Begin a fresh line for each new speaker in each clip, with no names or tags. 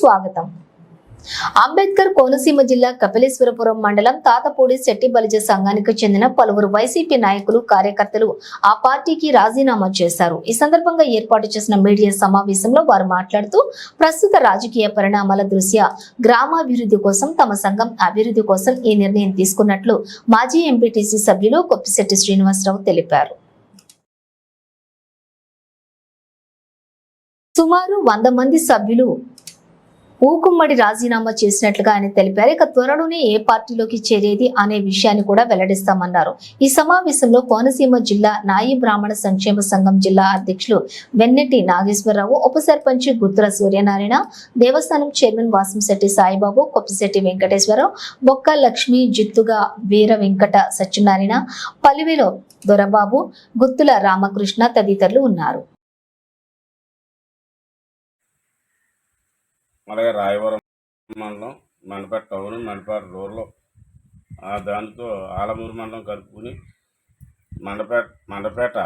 స్వాగతం. అంబేద్కర్ కోనసీమ జిల్లా కపిలేశ్వరపురం మండలం తాతపూడి శెట్టి బలిజ సంఘానికి చెందిన పలువురు వైసీపీ నాయకులు కార్యకర్తలు ఆ పార్టీకి రాజీనామా చేశారు. ఈ సందర్భంగా ఏర్పాటు చేసిన మీడియా సమావేశంలో వారు మాట్లాడుతూ ప్రస్తుత రాజకీయ పరిణామాల దృష్ట్యా గ్రామాభివృద్ధి కోసం తమ సంఘం అభివృద్ధి కోసం ఈ నిర్ణయం తీసుకున్నట్లు మాజీ ఎంపీటీసీ సభ్యులు కొప్పిశెట్టి శ్రీనివాసరావు తెలిపారు. సుమారు 100 మంది సభ్యులు ఊకుమ్మడి రాజీనామా చేసినట్లుగా ఆయన తెలిపారు. ఇక త్వరలోనే ఏ పార్టీలోకి చేరేది అనే విషయాన్ని కూడా వెల్లడిస్తామన్నారు. ఈ సమావేశంలో కోనసీమ జిల్లా నాయి బ్రాహ్మణ సంక్షేమ సంఘం జిల్లా అధ్యక్షులు వెన్నెట్టి నాగేశ్వరరావు, ఉప సర్పంచ్ గుత్తుల సూర్యనారాయణ, దేవస్థానం చైర్మన్ వాసంశెట్టి సాయిబాబు, కొప్పిశెట్టి వెంకటేశ్వరరావు, బొక్క లక్ష్మి, జిత్తుగా వీర వెంకట సత్యనారాయణ, పలివేలో దొరబాబు, గుత్తుల రామకృష్ణ తదితరులు ఉన్నారు.
అలాగే రాయవరం మండలం, మండపేట టౌన్, మండపేట రూరల్, దానితో ఆలమూరు మండలం కలుపుకుని మండపేట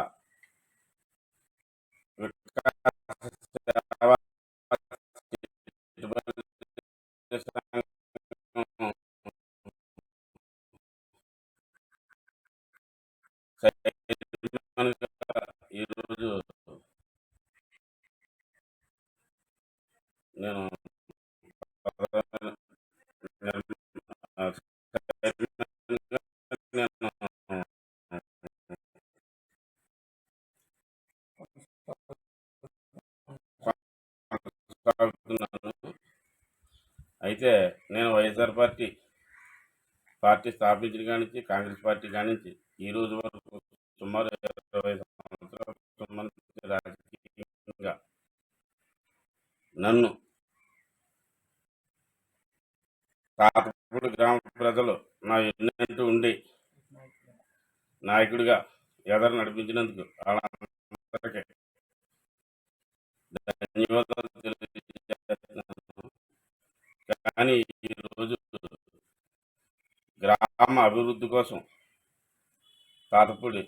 ఈరోజు నేను అయితే నేను వైఎస్ఆర్ పార్టీ స్థాపించిన కానించి, కాంగ్రెస్ పార్టీ కానించి ఈ రోజు వరకు సుమారు 20 సంవత్సరాల సంబంధించి రాజకీయంగా నన్ను తాతపూడి గ్రామ ప్రజలు నా ఎన్నంటూ ఉండి నాయకుడిగా ఎదరు నడిపించినందుకు వాళ్ళందరికీ ధన్యవాదాలు తెలియజేస్తున్నాను. కానీ ఈరోజు గ్రామ అభివృద్ధి కోసం తాతపూడి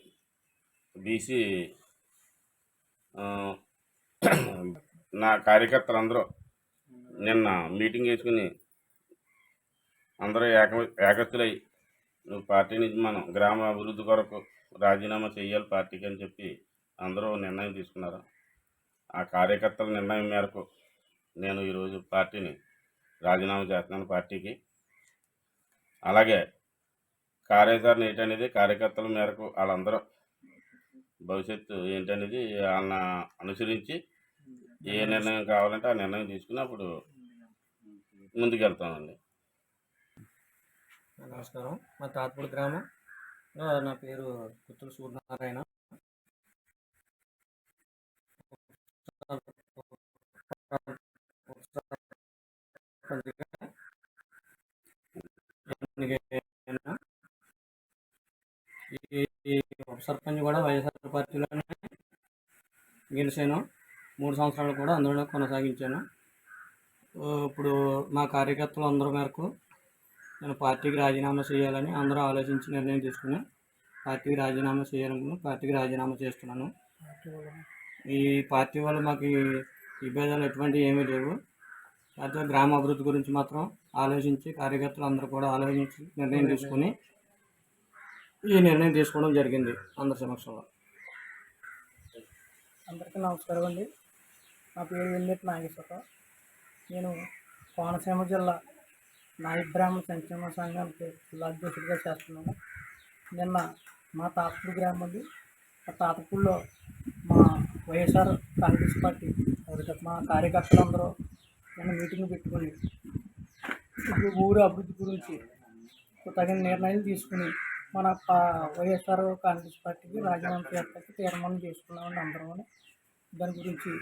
బీసీ నా కార్యకర్తలందరూ నిన్న మీటింగ్ వేసుకుని అందరూ ఏకత్తులై నువ్వు పార్టీ నుంచి మనం గ్రామ అభివృద్ధి కొరకు రాజీనామా చేయాలి పార్టీకి అని చెప్పి అందరూ నిర్ణయం తీసుకున్నారు. ఆ కార్యకర్తల నిర్ణయం మేరకు నేను ఈరోజు పార్టీని రాజీనామా చేస్తున్నాను పార్టీకి. అలాగే కార్యాచరణ ఏంటనేది కార్యకర్తల మేరకు వాళ్ళందరూ భవిష్యత్తు ఏంటనేది వాళ్ళని అనుసరించి ఏ నిర్ణయం కావాలంటే ఆ నిర్ణయం తీసుకుని అప్పుడు ముందుకెళ్తామండి.
నమస్కారం. మా తాతపూడి గ్రామం, నా పేరు గుత్తుల సూర్యనారాయణ. ఈ ఉప సర్పంచ్ కూడా వైఎస్ఆర్ పార్టీలోనే గెలిచాను. 3 సంవత్సరాలు కూడా అందులోనే కొనసాగించాను. ఇప్పుడు మా కార్యకర్తలు అందరి మేరకు నేను పార్టీకి రాజీనామా చేయాలని అందరూ ఆలోచించి నిర్ణయం తీసుకుని పార్టీకి రాజీనామా చేయాలనుకుని పార్టీకి రాజీనామా చేస్తున్నాను. ఈ పార్టీ వల్ల మాకు విభేదాలు ఎటువంటివి ఏమీ లేవు. అయితే గ్రామ అభివృద్ధి గురించి మాత్రం ఆలోచించి కార్యకర్తలు అందరూ కూడా ఆలోచించి నిర్ణయం తీసుకుని ఈ నిర్ణయం తీసుకోవడం జరిగింది అందరి సమక్షంలో.
అందరికీ నమస్కారం అండి. నా పేరు వెన్నెట్టి నాగేశ్వరరావు. నేను కోనసీమ జిల్లా నాయి బ్రాహ్మణ సంక్షేమ సంఘానికి జిల్లా అధ్యక్షుడిగా చేస్తున్నాను. నిన్న మా తాతపూడి గ్రామం అండి. ఆ తాతపూడిలో మా వైఎస్ఆర్ కాంగ్రెస్ పార్టీ మా కార్యకర్తలందరూ నిన్న మీటింగ్ పెట్టుకుని ఊరు అభివృద్ధి గురించి తగిన నిర్ణయాలు తీసుకుని మన వైఎస్ఆర్ కాంగ్రెస్ పార్టీకి రాజీనామా చేస్తానికి తీర్మానం చేసుకున్నామండి అందరం. దాని గురించి